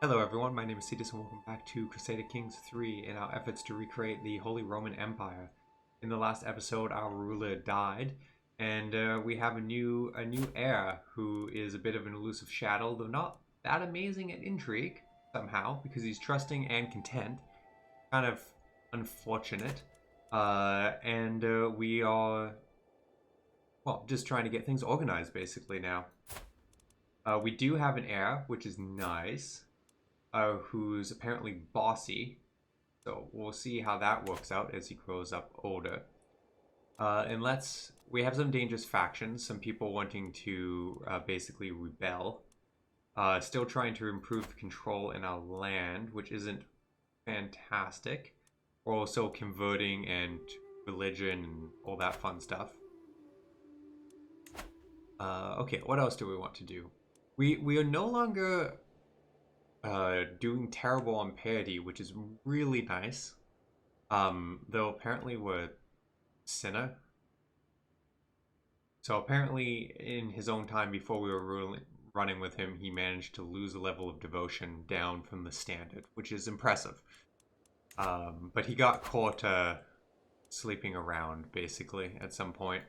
Hello everyone, my name is Cetus and welcome back to Crusader Kings 3 in our efforts to recreate the Holy Roman Empire. In the last episode, our ruler died, and we have a new heir who is a bit of an elusive shadow, though not that amazing at intrigue, somehow, because he's trusting and content. Kind of unfortunate. And we are, well, just trying to get things organized basically now. We do have an heir, which is nice. Who's apparently bossy. So we'll see how that works out as he grows up older. And we have some dangerous factions, some people wanting to basically rebel. Still trying to improve control in our land, which isn't fantastic. We're also converting and religion and all that fun stuff. Okay, what else do we want to do? We are no longer doing terrible on parity, which is really nice. Though apparently we're Sinner. So apparently in his own time before we were running with him, he managed to lose a level of devotion down from the standard, which is impressive. But he got caught sleeping around basically at some point.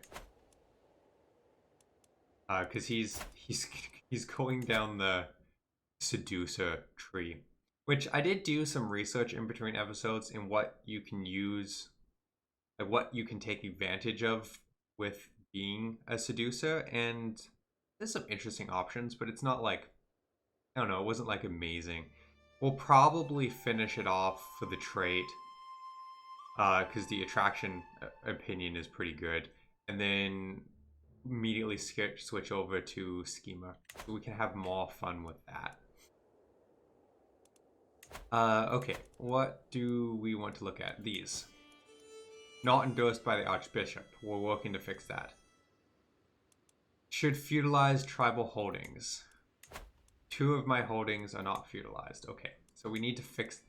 Because he's going down the seducer tree, which I did do some research in between episodes in what you can use, like what you can take advantage of with being a seducer, and there's some interesting options, but it's not like, I don't know, it wasn't like amazing. We'll probably finish it off for the trait, because the attraction opinion is pretty good, and then immediately switch over to schema so we can have more fun with that. Okay, what do we want to look at? These. Not endorsed by the Archbishop. We're working to fix that. Should feudalize tribal holdings. 2 of my holdings are not feudalized. Okay, so we need to fix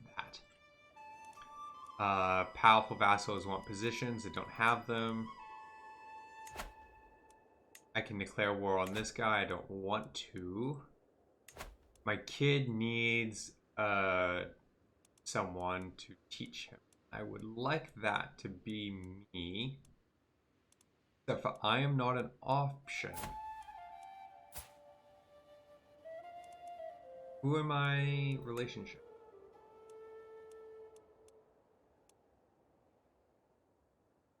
that. Powerful vassals want positions that don't have them. I can declare war on this guy. I don't want to. My kid needs someone to teach him. I would like that to be me. Except for I am not an option. Who am I relationship?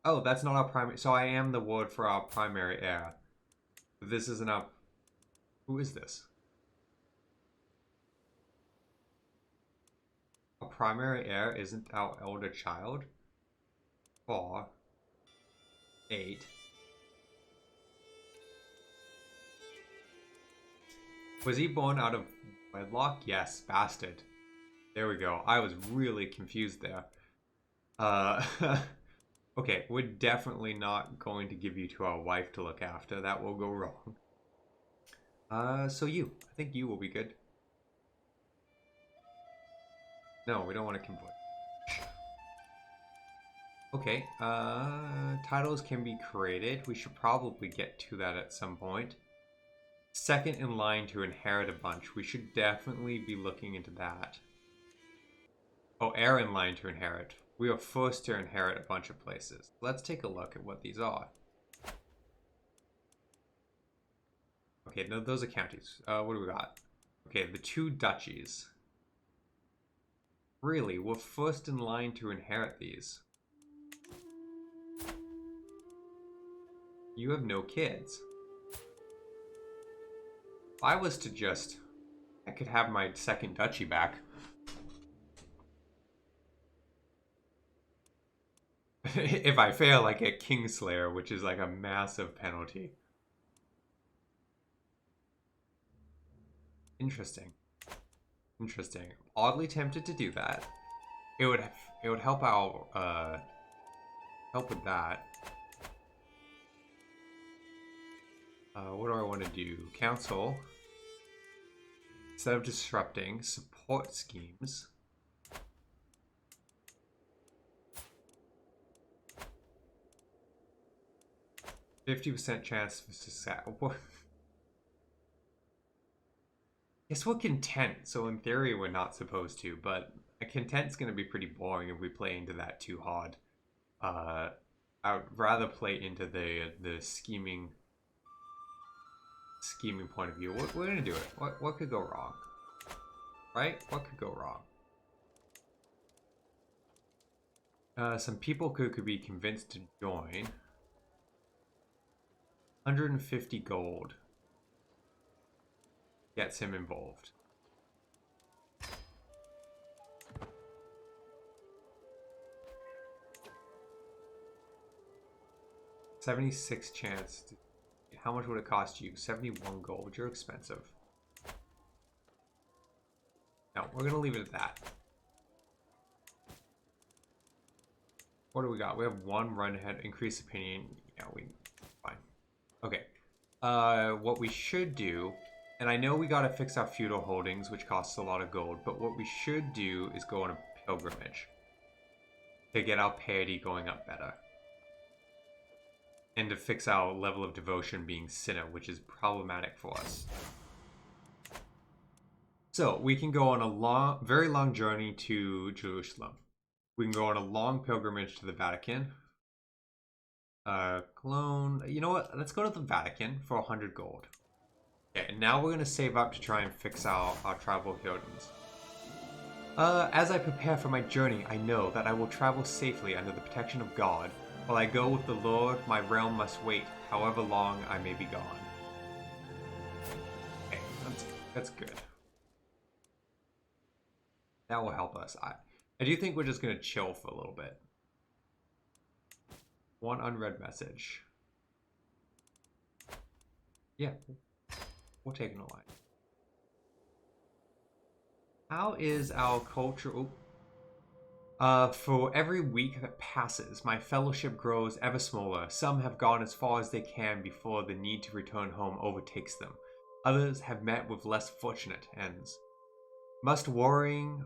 Oh, that's not our primary. So I am the ward for our primary heir. This isn't our... Who is this? A primary heir isn't our elder child? 4, 8. Was he born out of wedlock? Yes, bastard. There we go. I was really confused there. Okay, we're definitely not going to give you to our wife to look after. That will go wrong. So you. I think you will be good. No, we don't want to convert. Okay, titles can be created. We should probably get to that at some point. Second in line to inherit a bunch. We should definitely be looking into that. Oh, heir in line to inherit. We are forced to inherit a bunch of places. Let's take a look at what these are. Okay, no, those are counties. What do we got? Okay, the 2 duchies. Really, we're first in line to inherit these. You have no kids. If I was to just... I could have my second duchy back. If I fail, I get Kingslayer, which is like a massive penalty. Interesting. Interesting. Oddly tempted to do that. It would help out help with that. What do I want to do? Council. Instead of disrupting, support schemes. %50 chance for success. Guess we're content, so in theory we're not supposed to, but a content's gonna be pretty boring if we play into that too hard. Uh, I would rather play into the scheming point of view. We're gonna do it. What could go wrong? Right? What could go wrong? Some people could be convinced to join. 150 gold gets him involved. $76 chance. How much would it cost you? 71 gold. You're expensive. No, we're gonna leave it at that. What do we got? We have one run ahead, increase opinion. Yeah, fine. Okay. What we should do, and I know we gotta fix our feudal holdings, which costs a lot of gold, but what we should do is go on a pilgrimage to get our piety going up better. And to fix our level of devotion being sinner, which is problematic for us. So, we can go on a very long journey to Jerusalem. We can go on a long pilgrimage to the Vatican. Cologne. You know what? Let's go to the Vatican for 100 gold. Okay, and now we're going to save up to try and fix our travel holdings. As I prepare for my journey, I know that I will travel safely under the protection of God. While I go with the Lord, my realm must wait, however long I may be gone. Okay, that's good. That will help us. I do think we're just going to chill for a little bit. One unread message. Yeah, we'll take an line. How is our culture... for every week that passes, my fellowship grows ever smaller. Some have gone as far as they can before the need to return home overtakes them. Others have met with less fortunate ends. Most worrying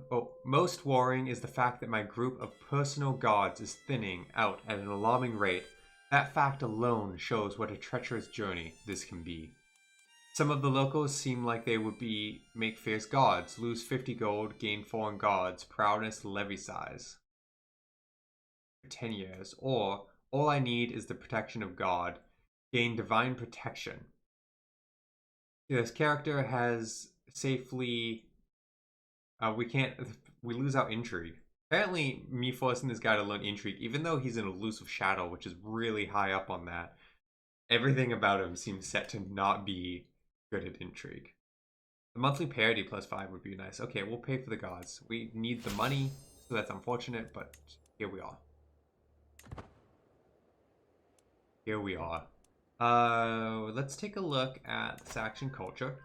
is the fact that my group of personal gods is thinning out at an alarming rate. That fact alone shows what a treacherous journey this can be. Some of the locals seem like they would make fierce gods, lose 50 gold, gain foreign gods, proudness, levy size. For 10 years, or all I need is the protection of God, gain divine protection. This character has safely... we lose our intrigue. Apparently, me forcing this guy to learn intrigue, even though he's an elusive shadow, which is really high up on that, everything about him seems set to not be good at intrigue. The monthly parity plus 5 would be nice. Okay, we'll pay for the gods. We need the money, so that's unfortunate, but here we are. Here we are. Let's take a look at Saxon culture.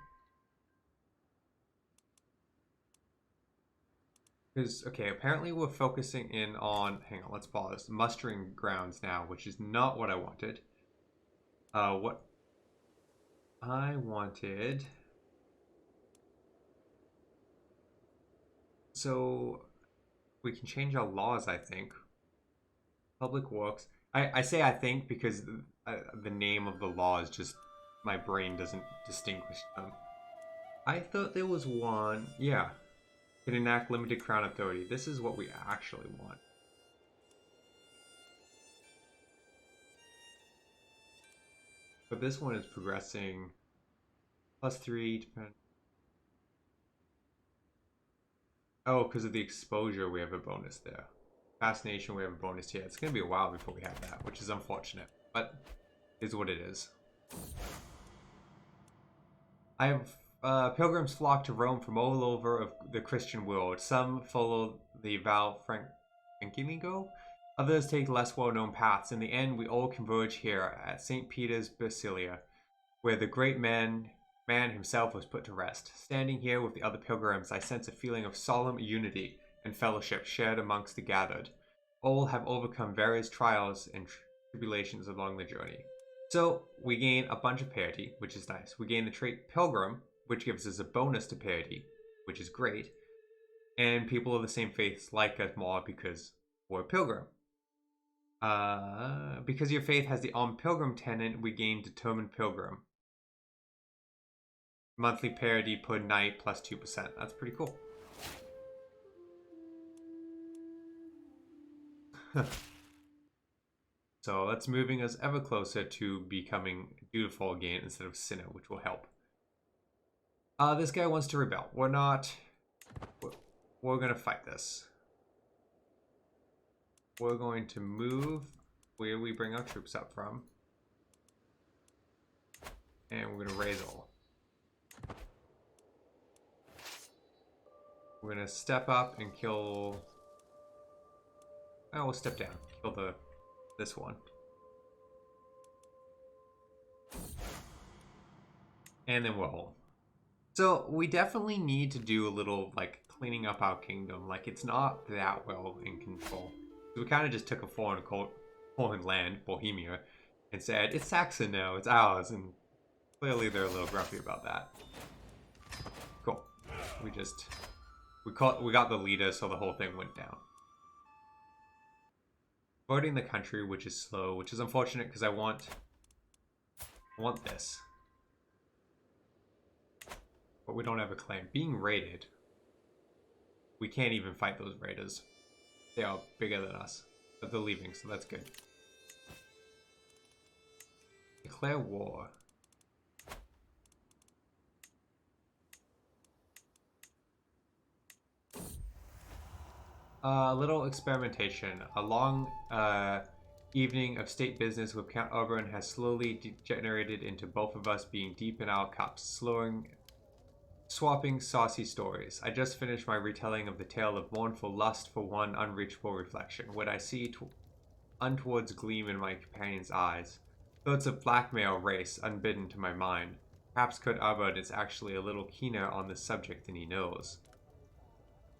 Because, okay, apparently we're focusing in on, hang on, let's pause, mustering grounds now, which is not what I wanted. What I wanted... So, we can change our laws, I think. Public works. I say I think because the name of the law is just, my brain doesn't distinguish them. I thought there was one, yeah. Can enact limited crown authority. This is what we actually want. But this one is progressing +3 depend. Oh, because of the exposure we have a bonus there. Fascination we have a bonus here. It's gonna be a while before we have that, which is unfortunate, but is what it is. I have pilgrims flock to Rome from all over of the Christian world. Some follow the Val Franciligo, others take less well-known paths. In the end, we all converge here at St. Peter's Basilia, where the great man himself was put to rest. Standing here with the other pilgrims, I sense a feeling of solemn unity and fellowship shared amongst the gathered. All have overcome various trials and tribulations along the journey. So, we gain a bunch of piety, which is nice. We gain the trait Pilgrim, which gives us a bonus to piety, which is great. And people of the same faiths like us more because we're Pilgrim. Because your faith has the On Pilgrim tenet, we gain Determined Pilgrim. Monthly parity per night plus 2%. That's pretty cool. So that's moving us ever closer to becoming dutiful again instead of sinner, which will help. This guy wants to rebel. We're gonna fight this. We're going to move where we bring our troops up from. And we're gonna raise all. We're gonna step up and kill. Oh, we'll step down. Kill this one. And then we'll hold. So we definitely need to do a little like cleaning up our kingdom. Like it's not that well in control. So we kind of just took a foreign land, Bohemia, and said it's Saxon now, it's ours, and clearly they're a little grumpy about that. Cool. We got the leader, so the whole thing went down. Voting the country, which is slow, which is unfortunate because I want this. But we don't have a claim. Being raided, we can't even fight those raiders. They are bigger than us. But they're leaving, so that's good. Declare war. A little experimentation. A long evening of state business with Count Oberon has slowly degenerated into both of us being deep in our cups, swapping saucy stories. I just finished my retelling of the tale of mournful lust for one unreachable reflection. What I see untowards gleam in my companion's eyes. Thoughts of blackmail race unbidden to my mind. Perhaps Kurt Arbud is actually a little keener on this subject than he knows.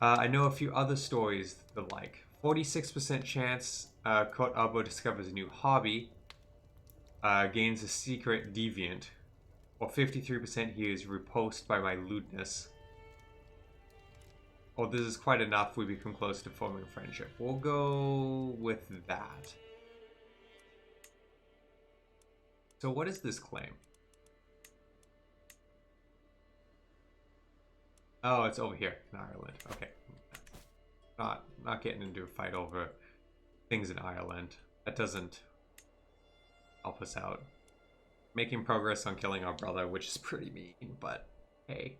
I know a few other stories the like. 46% chance Kurt Arbud discovers a new hobby, gains a secret deviant, or 53% he is repulsed by my lewdness. Or this is quite enough, we become close to forming a friendship. We'll go with that. So what is this claim? Oh, it's over here in Ireland. Okay. Not getting into a fight over things in Ireland. That doesn't help us out. Making progress on killing our brother, which is pretty mean, but hey.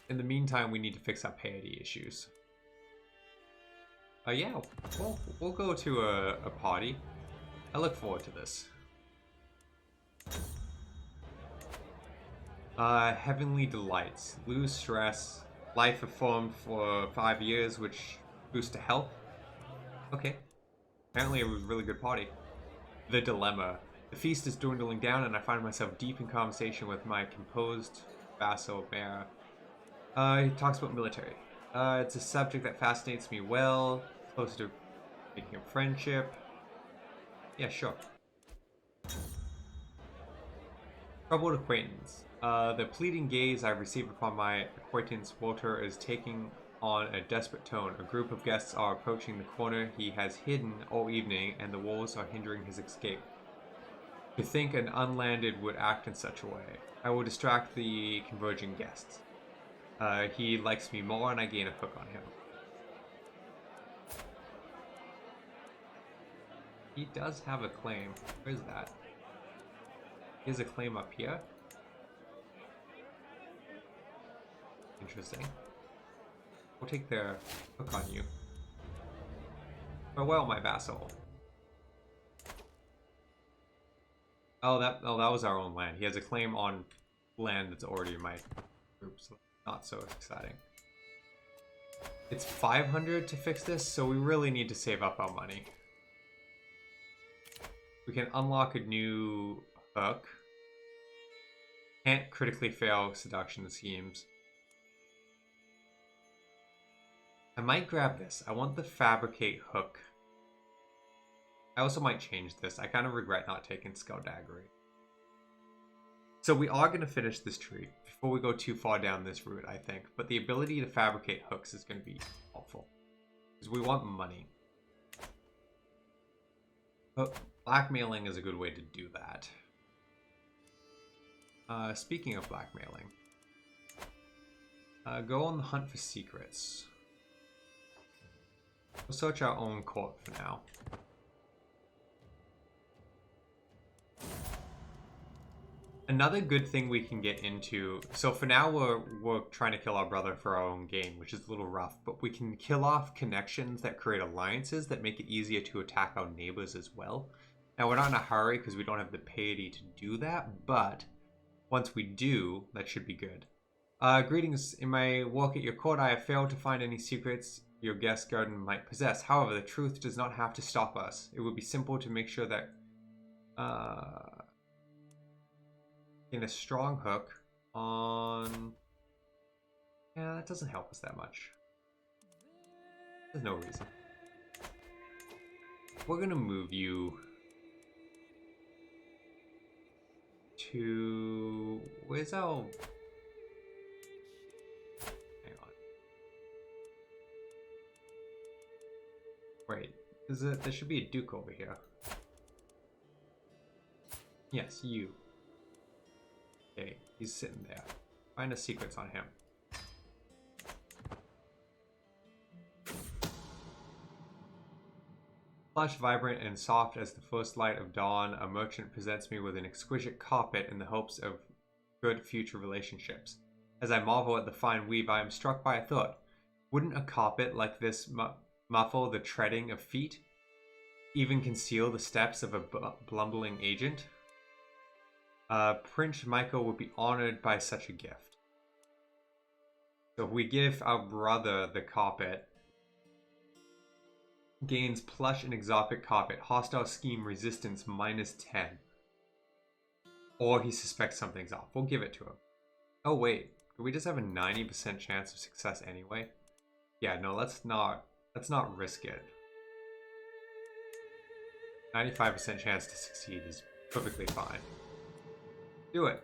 In the meantime, we need to fix our piety issues. Yeah, we'll go to a party. I look forward to this. Heavenly delights. Lose stress. Life reformed for 5 years, which boosts to health. Okay. Apparently it was a really good party. The dilemma. The feast is dwindling down and I find myself deep in conversation with my composed vassal Mara. He talks about military. It's a subject that fascinates me well. Close to making a friendship. Yeah, sure. Troubled acquaintance. The pleading gaze I receive upon my acquaintance Walter is taking on a desperate tone. A group of guests are approaching the corner he has hidden all evening, and the walls are hindering his escape. To think an unlanded would act in such a way. I will distract the converging guests. He likes me more, and I gain a hook on him. He does have a claim. Where is that? He has a claim up here. Interesting. We'll take the hook on you. Farewell, my vassal. Oh, that was our own land. He has a claim on land that's already in my group, so not so exciting. It's 500 to fix this, so we really need to save up our money. We can unlock a new hook. Can't critically fail seduction schemes. I might grab this. I want the fabricate hook. I also might change this. I kind of regret not taking Skeldaggery. So we are going to finish this tree before we go too far down this route, I think. But the ability to fabricate hooks is going to be helpful. Because we want money. But blackmailing is a good way to do that. Speaking of blackmailing, go on the hunt for secrets. We'll search our own court for now. Another good thing we can get into, so for now we're trying to kill our brother for our own gain, which is a little rough, but we can kill off connections that create alliances that make it easier to attack our neighbors as well. Now we're not in a hurry because we don't have the piety to do that, but once we do, that should be good. Greetings. In my walk at your court, I have failed to find any secrets your guest garden might possess. However, the truth does not have to stop us. It would be simple to make sure that in a strong hook on... Yeah, that doesn't help us that much. There's no reason. We're gonna move you to... Where's our... Hang on. Wait, there should be a duke over here. Yes, you. Okay, he's sitting there. Find the secrets on him. Lush, vibrant, and soft as the first light of dawn, a merchant presents me with an exquisite carpet in the hopes of good future relationships. As I marvel at the fine weave, I am struck by a thought. Wouldn't a carpet like this muffle the treading of feet? Even conceal the steps of a blumbling agent? Prince Michael would be honored by such a gift. So if we give our brother the carpet, gains plush and exotic carpet, hostile scheme resistance -10. Or he suspects something's off. We'll give it to him. Oh wait, do we just have a 90% chance of success anyway? Yeah, no, let's not risk it. 95% chance to succeed is perfectly fine. Do it.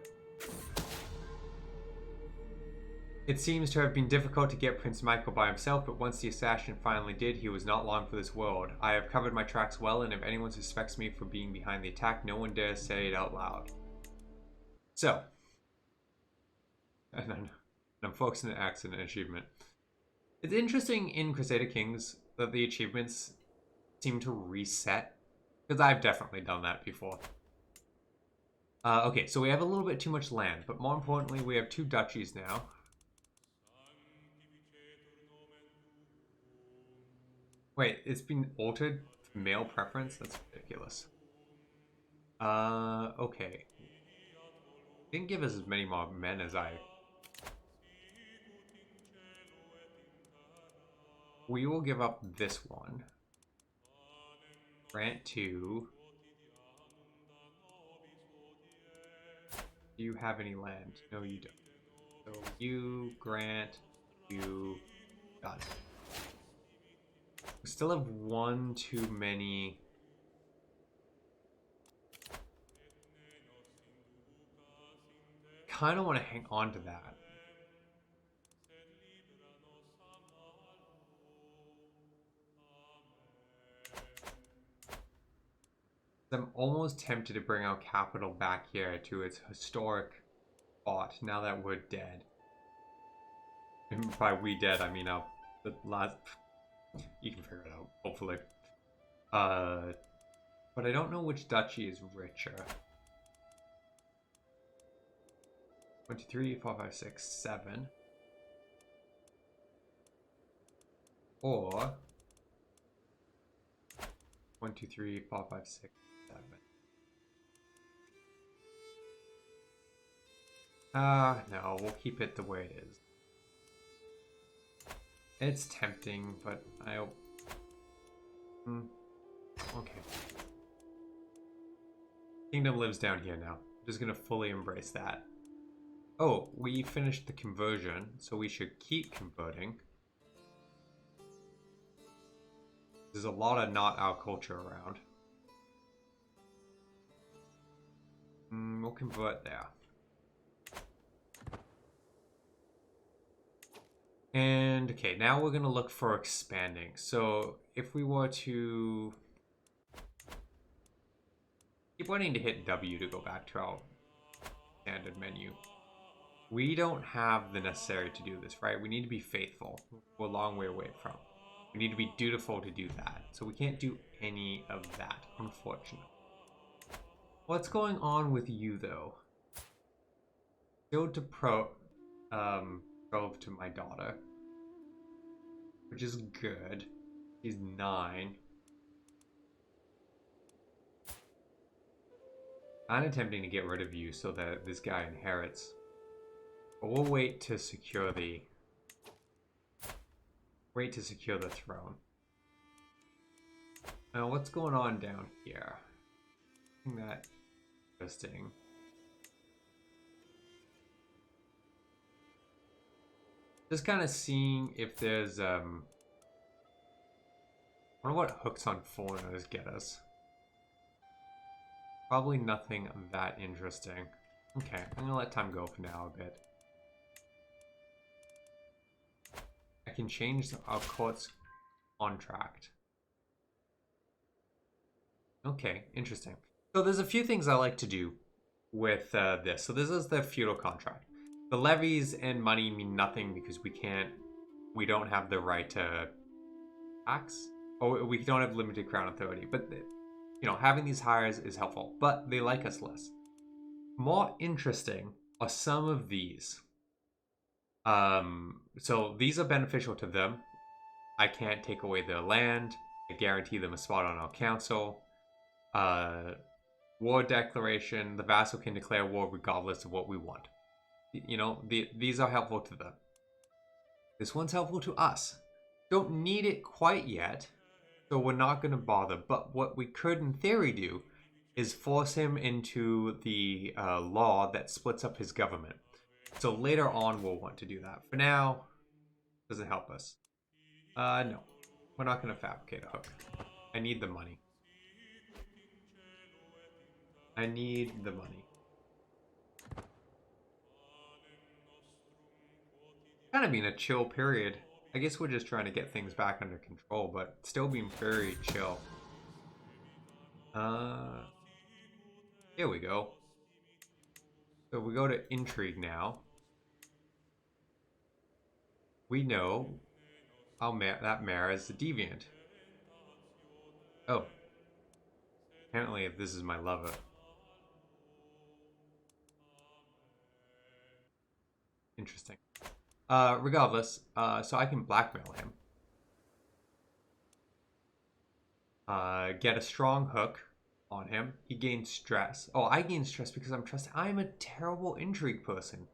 It seems to have been difficult to get Prince Michael by himself, but once the assassin finally did, he was not long for this world. I have covered my tracks well, and if anyone suspects me for being behind the attack, no one dares say it out loud. So, and I'm focusing on accident achievement. It's interesting in Crusader Kings that the achievements seem to reset, because I've definitely done that before. Okay, so we have a little bit too much land, but more importantly, we have 2 duchies now. Wait, it's been altered to male preference? That's ridiculous. Okay. Didn't give us as many more men as I... We will give up this one. Grant to... Do you have any land? No, you don't. So you, grant, you... Got it. We still have 1 too many... Kind of want to hang on to that. I'm almost tempted to bring our capital back here to its historic spot now that we're dead. And by we dead, I mean the last... You can figure it out, hopefully. But I don't know which duchy is richer. 1, 2, 3, 4, 5, 6, 7. Or 1, 2, 3, 4, 5, 6, 7. No, we'll keep it the way it is. It's tempting, but okay. Kingdom lives down here now. I'm just gonna fully embrace that. Oh, we finished the conversion, so we should keep converting. There's a lot of not our culture around. We'll convert there. And okay, now we're gonna look for expanding. So if we were to keep wanting to hit W to go back to our standard menu. We don't have the necessary to do this, right? We need to be faithful. We're a long way away from. We need to be dutiful to do that. So we can't do any of that, unfortunately. What's going on with you, though? Go to prove to my daughter, which is good. She's 9. I'm attempting to get rid of you so that this guy inherits. But we'll wait to secure the throne. Now, what's going on down here? Isn't that interesting? Just kind of seeing if there's I wonder what hooks on foreigners get us. Probably nothing that interesting. Okay, I'm gonna let time go for now a bit. I can change our court's contract. Okay, interesting. So there's a few things I like to do with this. So this is the feudal contract. The levies and money mean nothing because we don't have the right to tax. Oh, we don't have limited crown authority. But, you know, having these hires is helpful. But they like us less. More interesting are some of these. So these are beneficial to them. I can't take away their land. I guarantee them a spot on our council. War declaration. The vassal can declare war regardless of what we want. You know, these are helpful to them. This one's helpful to us. Don't need it quite yet, so we're not going to bother. But what we could, in theory, do is force him into the law that splits up his government. So later on, we'll want to do that. For now, doesn't help us. No, we're not going to fabricate a hook. I need the money. I need the money. Kind of being a chill period. I guess we're just trying to get things back under control, but still being very chill. Here we go. So we go to intrigue now. We know that mare is a deviant. Oh. Apparently this is my lover. Interesting. Regardless, so I can blackmail him. Get a strong hook on him. He gains stress. Oh, I gain stress because I'm trusting. I'm a terrible intrigue person.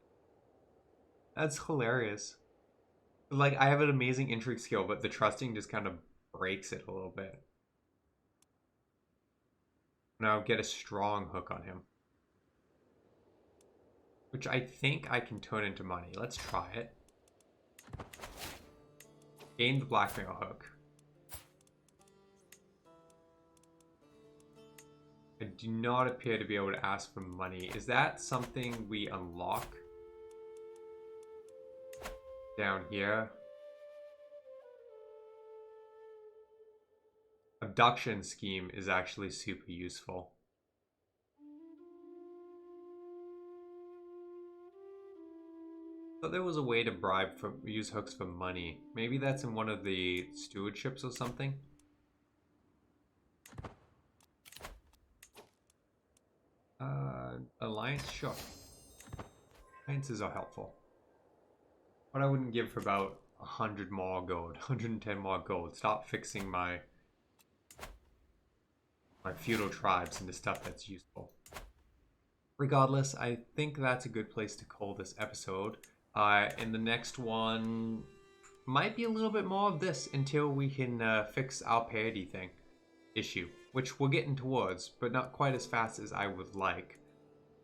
That's hilarious. Like, I have an amazing intrigue skill, but the trusting just kind of breaks it a little bit. Now get a strong hook on him. Which I think I can turn into money. Let's try it. Gain the blackmail hook. I do not appear to be able to ask for money. Is that something we unlock? Down here. Abduction scheme is actually super useful. Thought there was a way to use hooks for money. Maybe that's in one of the stewardships or something. Alliance, sure. Alliances are helpful. But I wouldn't give for about 100 more gold, 110 more gold. Stop fixing my feudal tribes into stuff that's useful. Regardless, I think that's a good place to call this episode. In the next one, might be a little bit more of this until we can fix our parity issue, which we're getting towards, but not quite as fast as I would like.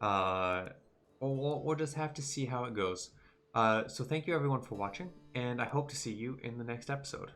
We'll just have to see how it goes. So thank you everyone for watching, and I hope to see you in the next episode.